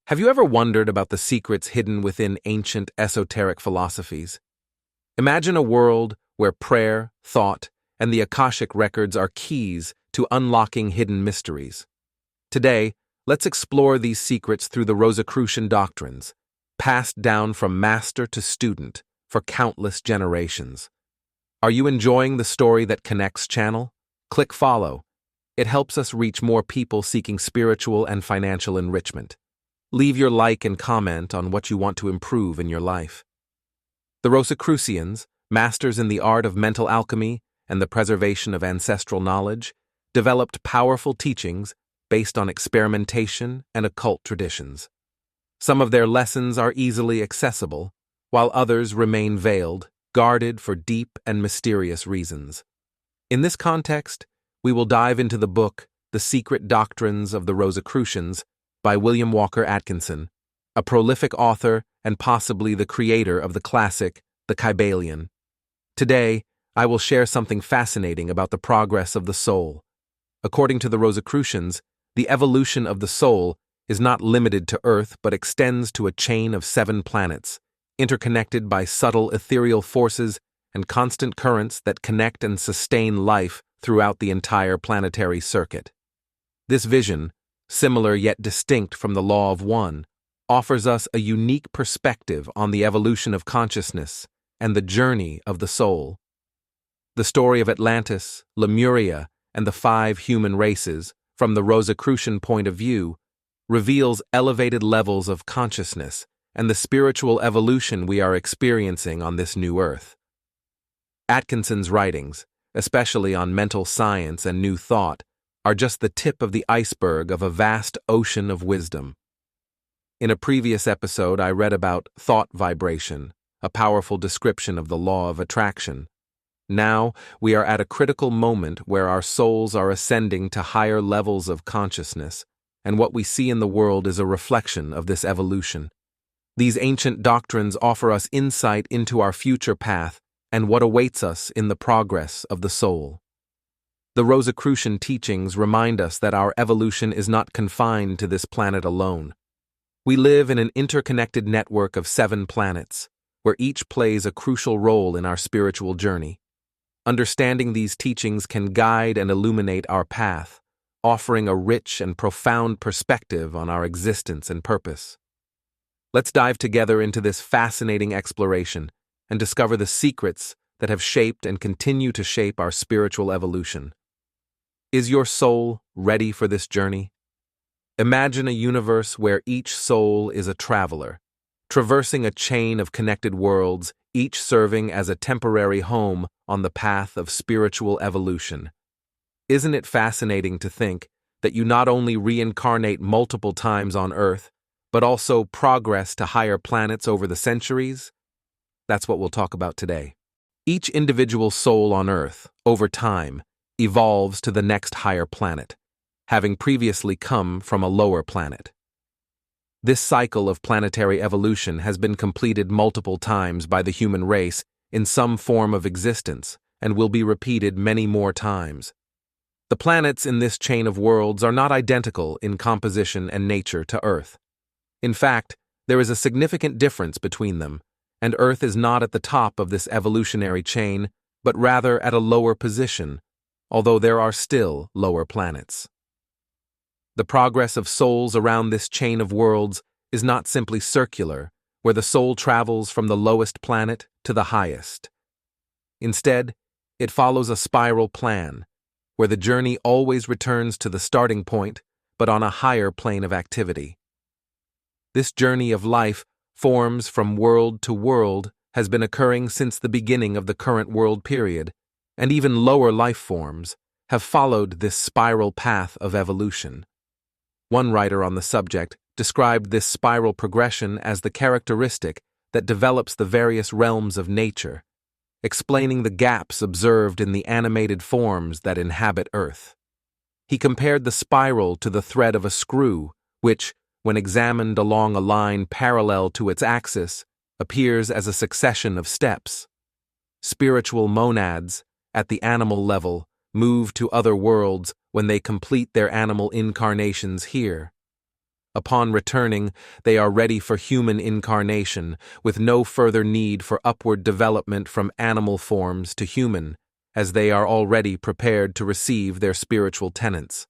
Have you ever wondered about the secrets hidden within ancient esoteric philosophies? Imagine a world where prayer, thought, and the Akashic records are keys to unlocking hidden mysteries. Today, let's explore these secrets through the Rosicrucian doctrines, passed down from master to student for countless generations. Are you enjoying the story that connects channel? Click follow. It helps us reach more people seeking spiritual and financial enrichment. Leave your like and comment on what you want to improve in your life. The Rosicrucians, masters in the art of mental alchemy and the preservation of ancestral knowledge, developed powerful teachings based on experimentation and occult traditions. Some of their lessons are easily accessible, while others remain veiled, guarded for deep and mysterious reasons. In this context, we will dive into the book, The Secret Doctrines of the Rosicrucians, by William Walker Atkinson, a prolific author and possibly the creator of the classic, the Kybalion. Today, I will share something fascinating about the progress of the soul. According to the Rosicrucians, the evolution of the soul is not limited to Earth but extends to a chain of 7 planets, interconnected by subtle ethereal forces and constant currents that connect and sustain life throughout the entire planetary circuit. This vision, similar yet distinct from the law of one, offers us a unique perspective on the evolution of consciousness and the journey of the soul. The story of Atlantis, Lemuria, and the 5 human races, from the Rosicrucian point of view, reveals elevated levels of consciousness and the spiritual evolution we are experiencing on this new earth. Atkinson's writings, especially on mental science and new thought, are just the tip of the iceberg of a vast ocean of wisdom. In a previous episode, I read about thought vibration, a powerful description of the law of attraction. Now, we are at a critical moment where our souls are ascending to higher levels of consciousness, and what we see in the world is a reflection of this evolution. These ancient doctrines offer us insight into our future path and what awaits us in the progress of the soul. The Rosicrucian teachings remind us that our evolution is not confined to this planet alone. We live in an interconnected network of 7 planets, where each plays a crucial role in our spiritual journey. Understanding these teachings can guide and illuminate our path, offering a rich and profound perspective on our existence and purpose. Let's dive together into this fascinating exploration and discover the secrets that have shaped and continue to shape our spiritual evolution. Is your soul ready for this journey? Imagine a universe where each soul is a traveler, traversing a chain of connected worlds, each serving as a temporary home on the path of spiritual evolution. Isn't it fascinating to think that you not only reincarnate multiple times on Earth, but also progress to higher planets over the centuries? That's what we'll talk about today. Each individual soul on Earth, over time, evolves to the next higher planet, having previously come from a lower planet. This cycle of planetary evolution has been completed multiple times by the human race in some form of existence and will be repeated many more times. The planets in this chain of worlds are not identical in composition and nature to Earth. In fact, there is a significant difference between them, and Earth is not at the top of this evolutionary chain, but rather at a lower position, although there are still lower planets. The progress of souls around this chain of worlds is not simply circular, where the soul travels from the lowest planet to the highest. Instead, it follows a spiral plan, where the journey always returns to the starting point, but on a higher plane of activity. This journey of life forms from world to world has been occurring since the beginning of the current world period, and even lower life forms have followed this spiral path of evolution. One writer on the subject described this spiral progression as the characteristic that develops the various realms of nature, explaining the gaps observed in the animated forms that inhabit Earth. He compared the spiral to the thread of a screw, which, when examined along a line parallel to its axis, appears as a succession of steps. Spiritual monads, at the animal level, move to other worlds when they complete their animal incarnations here. Upon returning, they are ready for human incarnation, with no further need for upward development from animal forms to human, as they are already prepared to receive their spiritual tenets.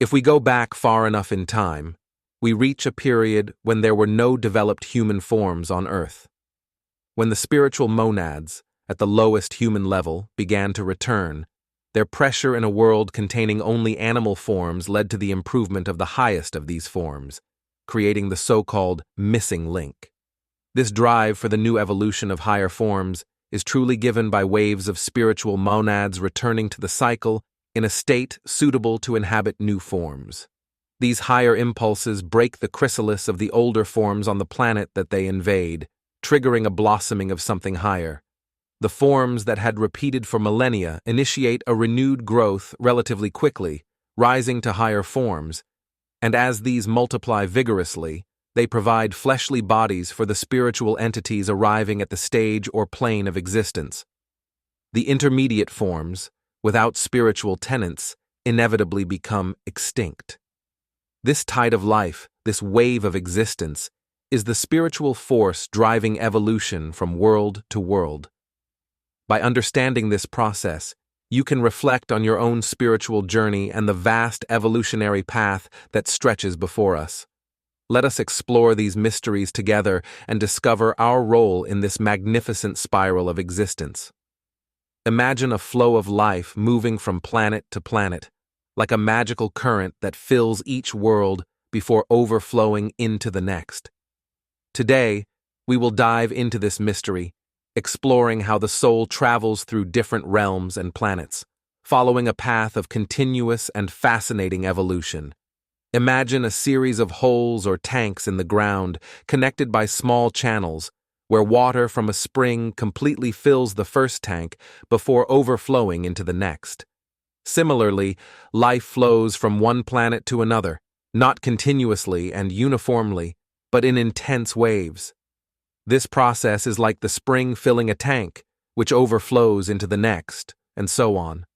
If we go back far enough in time, we reach a period when there were no developed human forms on Earth. When the spiritual monads, at the lowest human level, began to return, their pressure in a world containing only animal forms led to the improvement of the highest of these forms, creating the so-called missing link. This drive for the new evolution of higher forms is truly given by waves of spiritual monads returning to the cycle in a state suitable to inhabit new forms. These higher impulses break the chrysalis of the older forms on the planet that they invade, triggering a blossoming of something higher. The forms that had repeated for millennia initiate a renewed growth relatively quickly, rising to higher forms, and as these multiply vigorously, they provide fleshly bodies for the spiritual entities arriving at the stage or plane of existence. The intermediate forms, without spiritual tenets, inevitably become extinct. This tide of life, this wave of existence, is the spiritual force driving evolution from world to world. By understanding this process, you can reflect on your own spiritual journey and the vast evolutionary path that stretches before us. Let us explore these mysteries together and discover our role in this magnificent spiral of existence. Imagine a flow of life moving from planet to planet, like a magical current that fills each world before overflowing into the next. Today, we will dive into this mystery, exploring how the soul travels through different realms and planets, following a path of continuous and fascinating evolution. Imagine a series of holes or tanks in the ground, connected by small channels, where water from a spring completely fills the first tank before overflowing into the next. Similarly, life flows from one planet to another, not continuously and uniformly, but in intense waves. This process is like the spring filling a tank, which overflows into the next, and so on.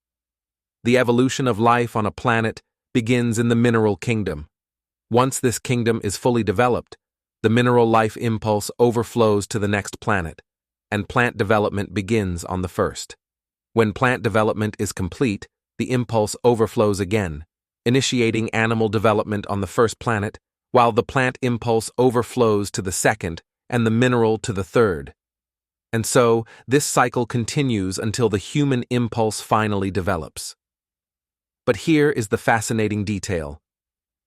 The evolution of life on a planet begins in the mineral kingdom. Once this kingdom is fully developed, the mineral life impulse overflows to the next planet, and plant development begins on the first. When plant development is complete, the impulse overflows again, initiating animal development on the first planet, while the plant impulse overflows to the second and the mineral to the third. And so, this cycle continues until the human impulse finally develops. But here is the fascinating detail.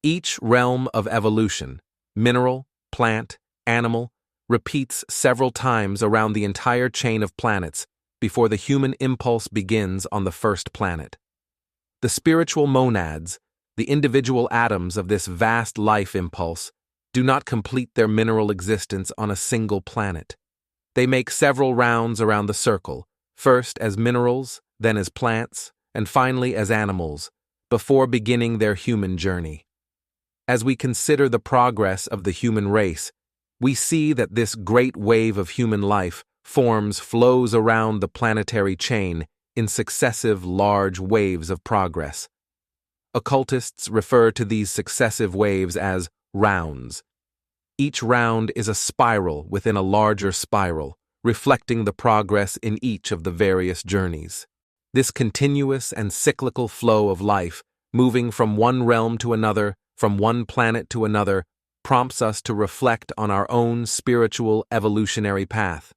Each realm of evolution, mineral, plant, animal, repeats several times around the entire chain of planets before the human impulse begins on the first planet. The spiritual monads, the individual atoms of this vast life impulse, do not complete their mineral existence on a single planet. They make several rounds around the circle, first as minerals, then as plants, and finally as animals, before beginning their human journey. As we consider the progress of the human race, we see that this great wave of human life flows around the planetary chain in successive large waves of progress. Occultists refer to these successive waves as rounds. Each round is a spiral within a larger spiral, reflecting the progress in each of the various journeys. This continuous and cyclical flow of life, moving from one realm to another, from one planet to another, prompts us to reflect on our own spiritual evolutionary path.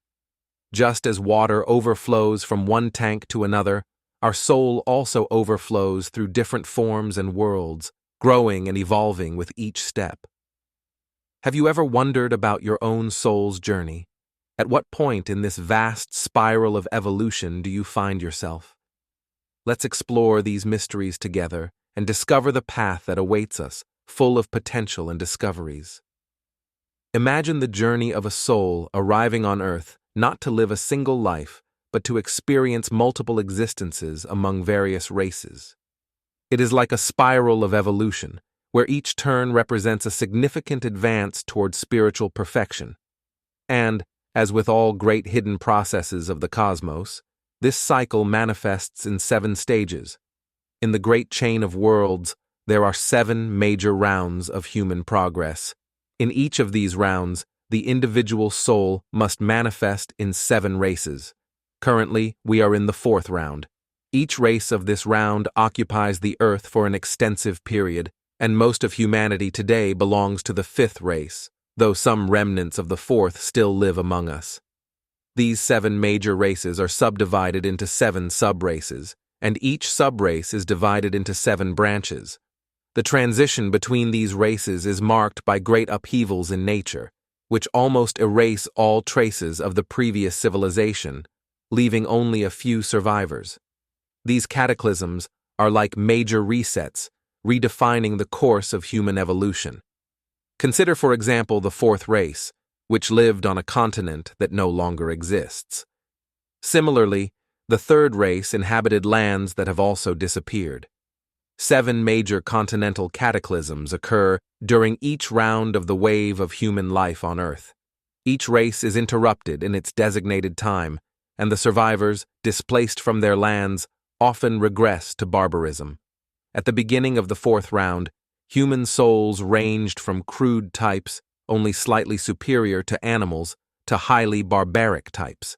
Just as water overflows from one tank to another, our soul also overflows through different forms and worlds, growing and evolving with each step. Have you ever wondered about your own soul's journey? At what point in this vast spiral of evolution do you find yourself? Let's explore these mysteries together and discover the path that awaits us, full of potential and discoveries. Imagine the journey of a soul arriving on Earth, not to live a single life, but to experience multiple existences among various races. It is like a spiral of evolution, where each turn represents a significant advance toward spiritual perfection. And, as with all great hidden processes of the cosmos, this cycle manifests in 7 stages. In the great chain of worlds, there are 7 major rounds of human progress. In each of these rounds, the individual soul must manifest in 7 races. Currently, we are in the 4th round. Each race of this round occupies the Earth for an extensive period, and most of humanity today belongs to the 5th race, though some remnants of the 4th still live among us. These 7 major races are subdivided into 7 sub-races, and each sub-race is divided into 7 branches. The transition between these races is marked by great upheavals in nature, which almost erase all traces of the previous civilization, leaving only a few survivors. These cataclysms are like major resets, redefining the course of human evolution. Consider, for example, the 4th race, which lived on a continent that no longer exists. Similarly, the 3rd race inhabited lands that have also disappeared. 7 major continental cataclysms occur during each round of the wave of human life on Earth. Each race is interrupted in its designated time, and the survivors, displaced from their lands, often regress to barbarism. At the beginning of the 4th round, human souls ranged from crude types, only slightly superior to animals, to highly barbaric types.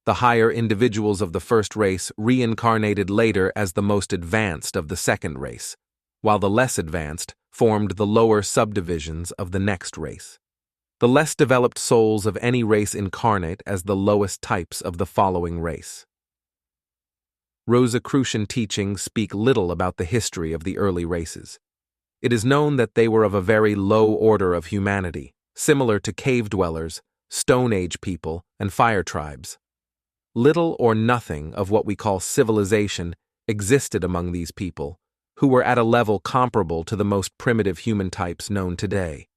The higher individuals of the 1st race reincarnated later as the most advanced of the 2nd race, while the less advanced formed the lower subdivisions of the next race. The less developed souls of any race incarnate as the lowest types of the following race. Rosicrucian teachings speak little about the history of the early races. It is known that they were of a very low order of humanity, similar to cave dwellers, Stone Age people, and fire tribes. Little or nothing of what we call civilization existed among these people, who were at a level comparable to the most primitive human types known today.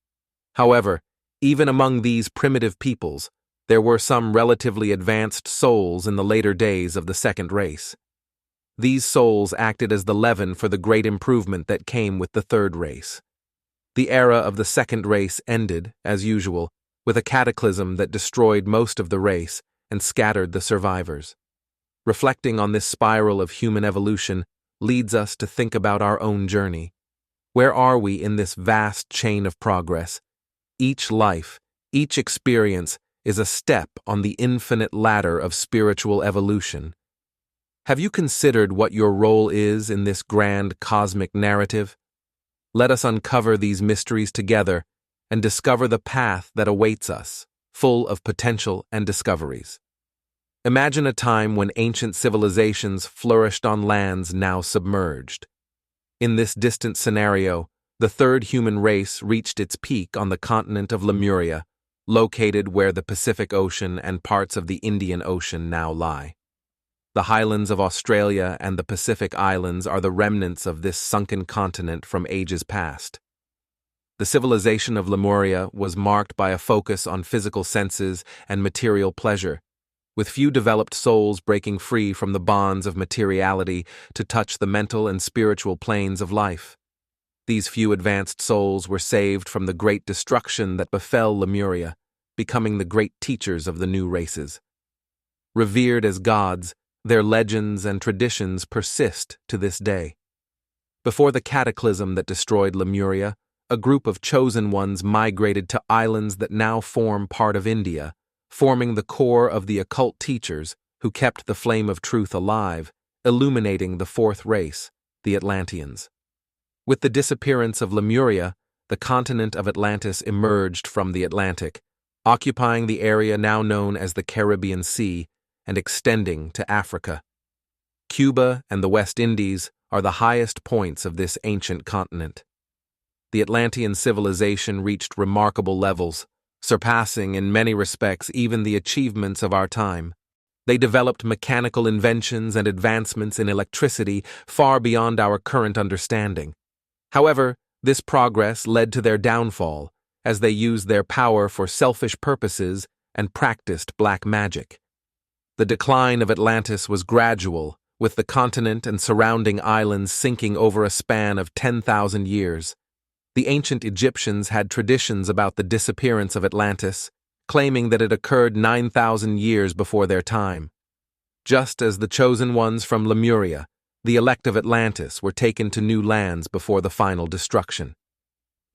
However, even among these primitive peoples, there were some relatively advanced souls in the later days of the 2nd race. These souls acted as the leaven for the great improvement that came with the 3rd race. The era of the 2nd race ended, as usual, with a cataclysm that destroyed most of the race and scattered the survivors. Reflecting on this spiral of human evolution leads us to think about our own journey. Where are we in this vast chain of progress? Each life, each experience is a step on the infinite ladder of spiritual evolution. Have you considered what your role is in this grand cosmic narrative? Let us uncover these mysteries together and discover the path that awaits us, full of potential and discoveries. Imagine a time when ancient civilizations flourished on lands now submerged. In this distant scenario, the 3rd human race reached its peak on the continent of Lemuria, located where the Pacific Ocean and parts of the Indian Ocean now lie. The highlands of Australia and the Pacific Islands are the remnants of this sunken continent from ages past. The civilization of Lemuria was marked by a focus on physical senses and material pleasure, with few developed souls breaking free from the bonds of materiality to touch the mental and spiritual planes of life. These few advanced souls were saved from the great destruction that befell Lemuria, becoming the great teachers of the new races. Revered as gods, their legends and traditions persist to this day. Before the cataclysm that destroyed Lemuria, a group of chosen ones migrated to islands that now form part of India, forming the core of the occult teachers who kept the flame of truth alive, illuminating the 4th race, the Atlanteans. With the disappearance of Lemuria, the continent of Atlantis emerged from the Atlantic, occupying the area now known as the Caribbean Sea and extending to Africa. Cuba and the West Indies are the highest points of this ancient continent. The Atlantean civilization reached remarkable levels, surpassing in many respects even the achievements of our time. They developed mechanical inventions and advancements in electricity far beyond our current understanding. However, this progress led to their downfall, as they used their power for selfish purposes and practiced black magic. The decline of Atlantis was gradual, with the continent and surrounding islands sinking over a span of 10,000 years. The ancient Egyptians had traditions about the disappearance of Atlantis, claiming that it occurred 9,000 years before their time. Just as the chosen ones from Lemuria, the elect of Atlantis were taken to new lands before the final destruction.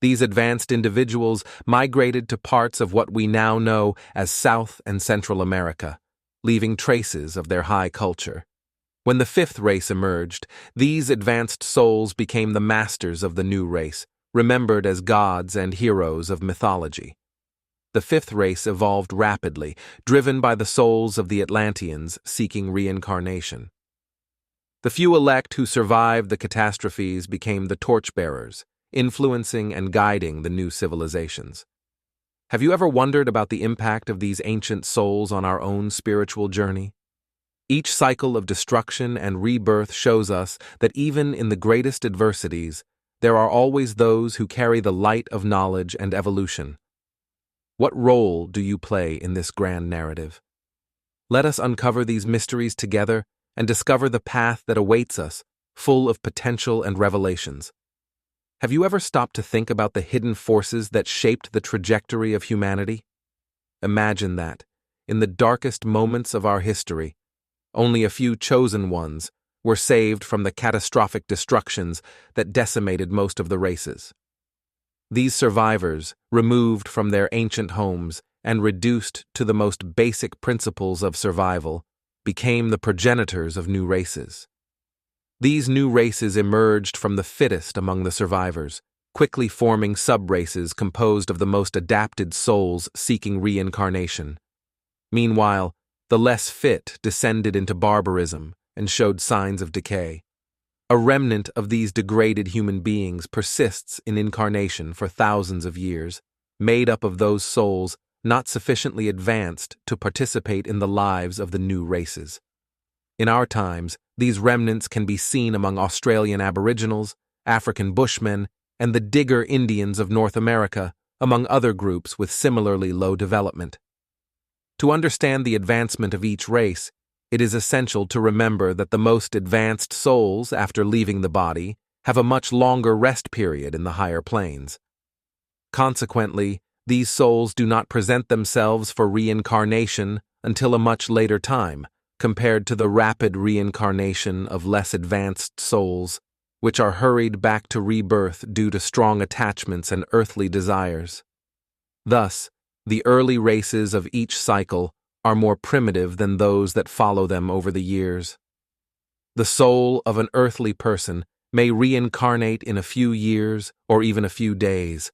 These advanced individuals migrated to parts of what we now know as South and Central America, leaving traces of their high culture. When the fifth race emerged, these advanced souls became the masters of the new race, remembered as gods and heroes of mythology. The fifth race evolved rapidly, driven by the souls of the Atlanteans seeking reincarnation. The few elect who survived the catastrophes became the torchbearers, influencing and guiding the new civilizations. Have you ever wondered about the impact of these ancient souls on our own spiritual journey? Each cycle of destruction and rebirth shows us that even in the greatest adversities, there are always those who carry the light of knowledge and evolution. What role do you play in this grand narrative? Let us uncover these mysteries together and discover the path that awaits us, full of potential and revelations. Have you ever stopped to think about the hidden forces that shaped the trajectory of humanity? Imagine that, in the darkest moments of our history, only a few chosen ones were saved from the catastrophic destructions that decimated most of the races. These survivors, removed from their ancient homes and reduced to the most basic principles of survival, became the progenitors of new races. These new races emerged from the fittest among the survivors, quickly forming sub-races composed of the most adapted souls seeking reincarnation. Meanwhile, the less fit descended into barbarism and showed signs of decay. A remnant of these degraded human beings persists in incarnation for thousands of years, made up of those souls not sufficiently advanced to participate in the lives of the new races. In our times, these remnants can be seen among Australian Aboriginals, African Bushmen, and the Digger Indians of North America, among other groups with similarly low development. To understand the advancement of each race, it is essential to remember that the most advanced souls, after leaving the body, have a much longer rest period in the higher planes. Consequently, these souls do not present themselves for reincarnation until a much later time, compared to the rapid reincarnation of less advanced souls, which are hurried back to rebirth due to strong attachments and earthly desires. Thus, the early races of each cycle are more primitive than those that follow them over the years. The soul of an earthly person may reincarnate in a few years or even a few days,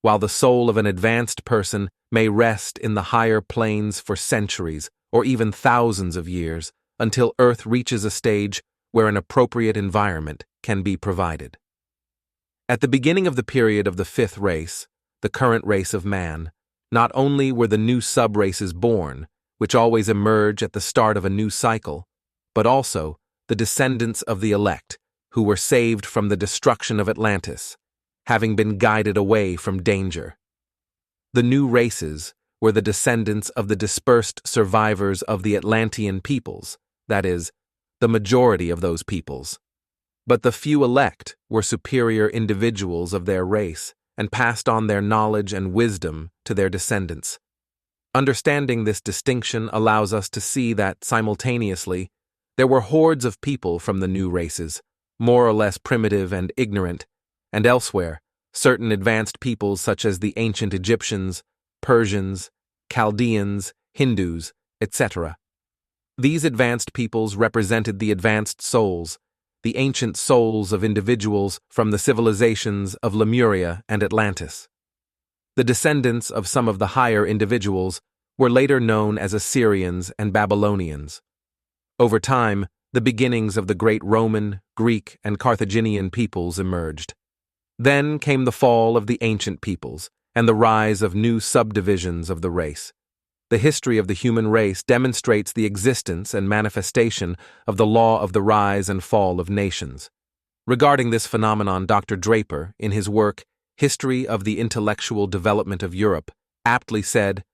while the soul of an advanced person may rest in the higher planes for centuries or even thousands of years until Earth reaches a stage where an appropriate environment can be provided. At the beginning of the period of the fifth race, the current race of man, not only were the new sub-races born, which always emerge at the start of a new cycle, but also the descendants of the elect, who were saved from the destruction of Atlantis, having been guided away from danger. The new races were the descendants of the dispersed survivors of the Atlantean peoples, that is, the majority of those peoples. But the few elect were superior individuals of their race and passed on their knowledge and wisdom to their descendants. Understanding this distinction allows us to see that, simultaneously, there were hordes of people from the new races, more or less primitive and ignorant, and elsewhere, certain advanced peoples such as the ancient Egyptians, Persians, Chaldeans, Hindus, etc. These advanced peoples represented the advanced souls, the ancient souls of individuals from the civilizations of Lemuria and Atlantis. The descendants of some of the higher individuals were later known as Assyrians and Babylonians. Over time, the beginnings of the great Roman, Greek, and Carthaginian peoples emerged. Then came the fall of the ancient peoples and the rise of new subdivisions of the race. The history of the human race demonstrates the existence and manifestation of the law of the rise and fall of nations. Regarding this phenomenon, Dr. Draper, in his work History of the Intellectual Development of Europe, aptly said,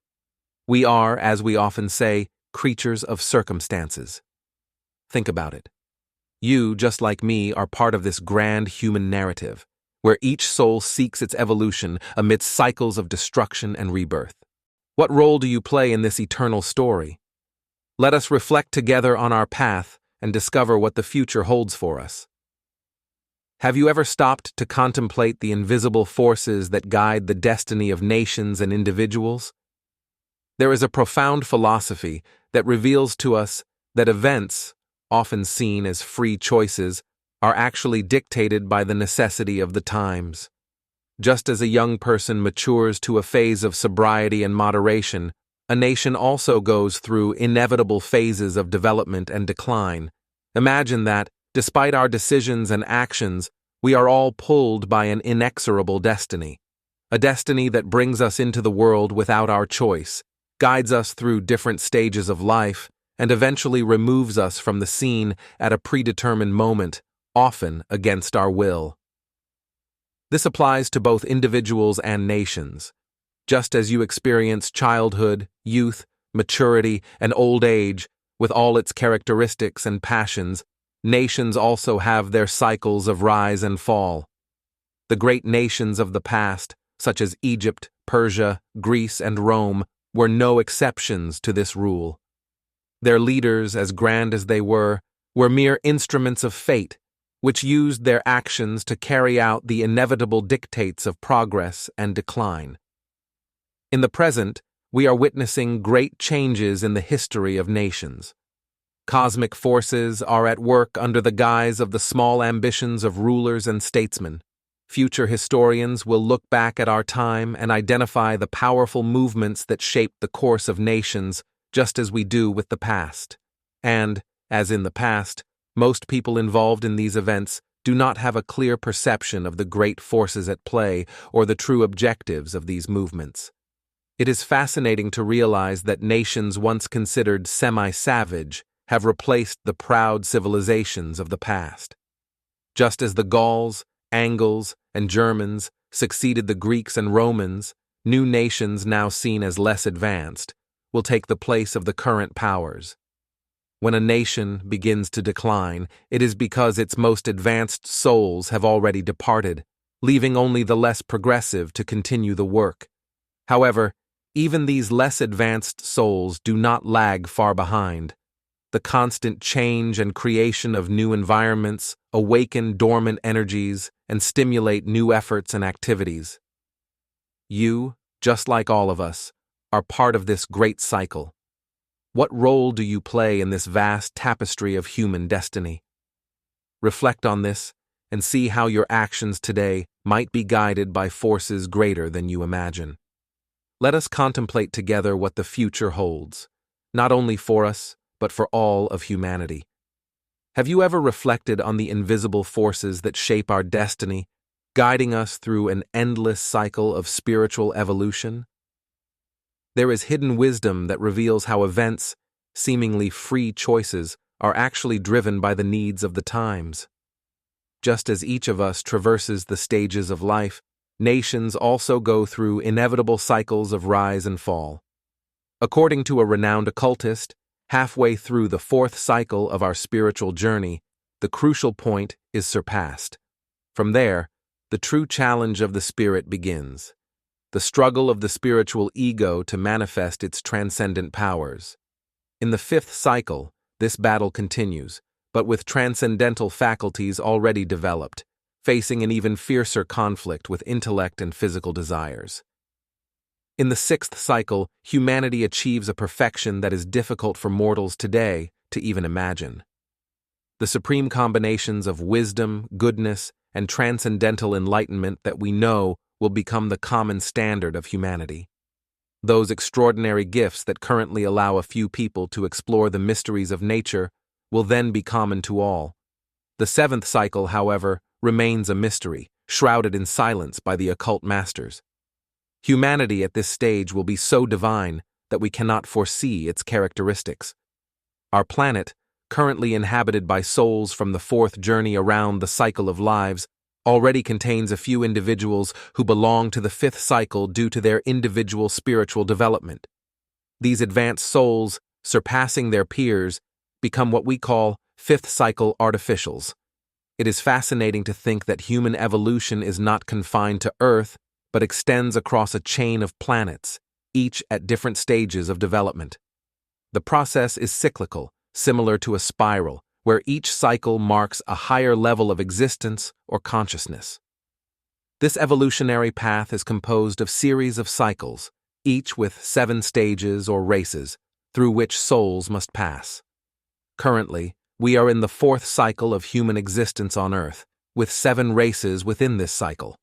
"We are, as we often say, creatures of circumstances." Think about it. You, just like me, are part of this grand human narrative, where each soul seeks its evolution amidst cycles of destruction and rebirth. What role do you play in this eternal story? Let us reflect together on our path and discover what the future holds for us. Have you ever stopped to contemplate the invisible forces that guide the destiny of nations and individuals? There is a profound philosophy that reveals to us that events, often seen as free choices, are actually dictated by the necessity of the times. Just as a young person matures to a phase of sobriety and moderation, a nation also goes through inevitable phases of development and decline. Imagine that, despite our decisions and actions, we are all pulled by an inexorable destiny. A destiny that brings us into the world without our choice, guides us through different stages of life, and eventually removes us from the scene at a predetermined moment, often against our will. This applies to both individuals and nations. Just as you experience childhood, youth, maturity, and old age, with all its characteristics and passions, nations also have their cycles of rise and fall. The great nations of the past, such as Egypt, Persia, Greece, and Rome, were no exceptions to this rule. Their leaders, as grand as they were mere instruments of fate, which used their actions to carry out the inevitable dictates of progress and decline. In the present, we are witnessing great changes in the history of nations. Cosmic forces are at work under the guise of the small ambitions of rulers and statesmen. Future historians will look back at our time and identify the powerful movements that shaped the course of nations, just as we do with the past. And, as in the past, most people involved in these events do not have a clear perception of the great forces at play or the true objectives of these movements. It is fascinating to realize that nations once considered semi-savage have replaced the proud civilizations of the past. Just as the Gauls, Angles, and Germans succeeded the Greeks and Romans, new nations now seen as less advanced will take the place of the current powers. When a nation begins to decline, it is because its most advanced souls have already departed, leaving only the less progressive to continue the work. However, even these less advanced souls do not lag far behind. The constant change and creation of new environments awaken dormant energies and stimulate new efforts and activities. You, just like all of us, are part of this great cycle. What role do you play in this vast tapestry of human destiny? Reflect on this and see how your actions today might be guided by forces greater than you imagine. Let us contemplate together what the future holds, not only for us, but for all of humanity. Have you ever reflected on the invisible forces that shape our destiny, guiding us through an endless cycle of spiritual evolution? There is hidden wisdom that reveals how events, seemingly free choices, are actually driven by the needs of the times. Just as each of us traverses the stages of life, nations also go through inevitable cycles of rise and fall. According to a renowned occultist, halfway through the fourth cycle of our spiritual journey, the crucial point is surpassed. From there, the true challenge of the spirit begins. The struggle of the spiritual ego to manifest its transcendent powers. In the fifth cycle, this battle continues, but with transcendental faculties already developed, facing an even fiercer conflict with intellect and physical desires. In the sixth cycle, humanity achieves a perfection that is difficult for mortals today to even imagine. The supreme combinations of wisdom, goodness, and transcendental enlightenment that we know will become the common standard of humanity. Those extraordinary gifts that currently allow a few people to explore the mysteries of nature will then be common to all. The seventh cycle, however, remains a mystery, shrouded in silence by the occult masters. Humanity at this stage will be so divine that we cannot foresee its characteristics. Our planet, currently inhabited by souls from the fourth journey around the cycle of lives, already contains a few individuals who belong to the fifth cycle due to their individual spiritual development. These advanced souls, surpassing their peers, become what we call fifth cycle artificials. It is fascinating to think that human evolution is not confined to Earth, but extends across a chain of planets, each at different stages of development. The process is cyclical, similar to a spiral, where each cycle marks a higher level of existence or consciousness. This evolutionary path is composed of series of cycles, each with 7 stages or races, through which souls must pass. Currently, we are in the 4th cycle of human existence on Earth, with 7 races within this cycle.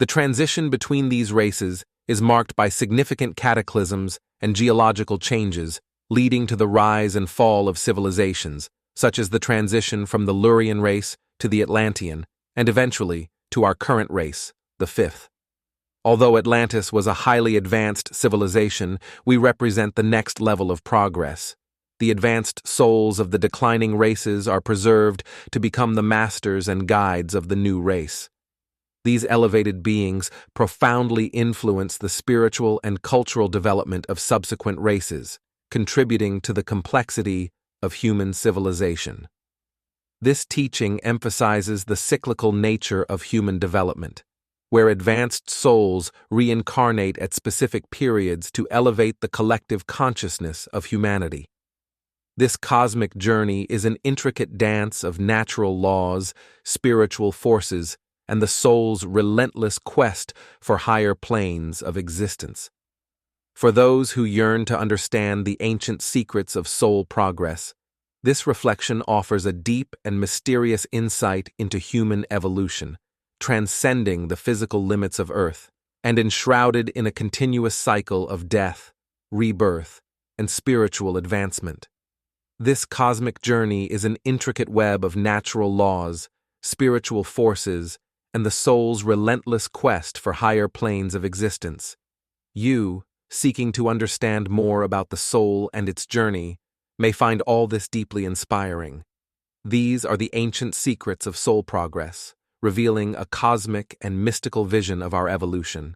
The transition between these races is marked by significant cataclysms and geological changes, leading to the rise and fall of civilizations, such as the transition from the Lurian race to the Atlantean, and eventually to our current race, the 5th. Although Atlantis was a highly advanced civilization, we represent the next level of progress. The advanced souls of the declining races are preserved to become the masters and guides of the new race. These elevated beings profoundly influence the spiritual and cultural development of subsequent races, contributing to the complexity of human civilization. This teaching emphasizes the cyclical nature of human development, where advanced souls reincarnate at specific periods to elevate the collective consciousness of humanity. This cosmic journey is an intricate dance of natural laws, spiritual forces, and the soul's relentless quest for higher planes of existence. For those who yearn to understand the ancient secrets of soul progress, this reflection offers a deep and mysterious insight into human evolution, transcending the physical limits of Earth, and enshrouded in a continuous cycle of death, rebirth, and spiritual advancement. This cosmic journey is an intricate web of natural laws, spiritual forces, and the soul's relentless quest for higher planes of existence. You, seeking to understand more about the soul and its journey, may find all this deeply inspiring. These are the ancient secrets of soul progress, revealing a cosmic and mystical vision of our evolution.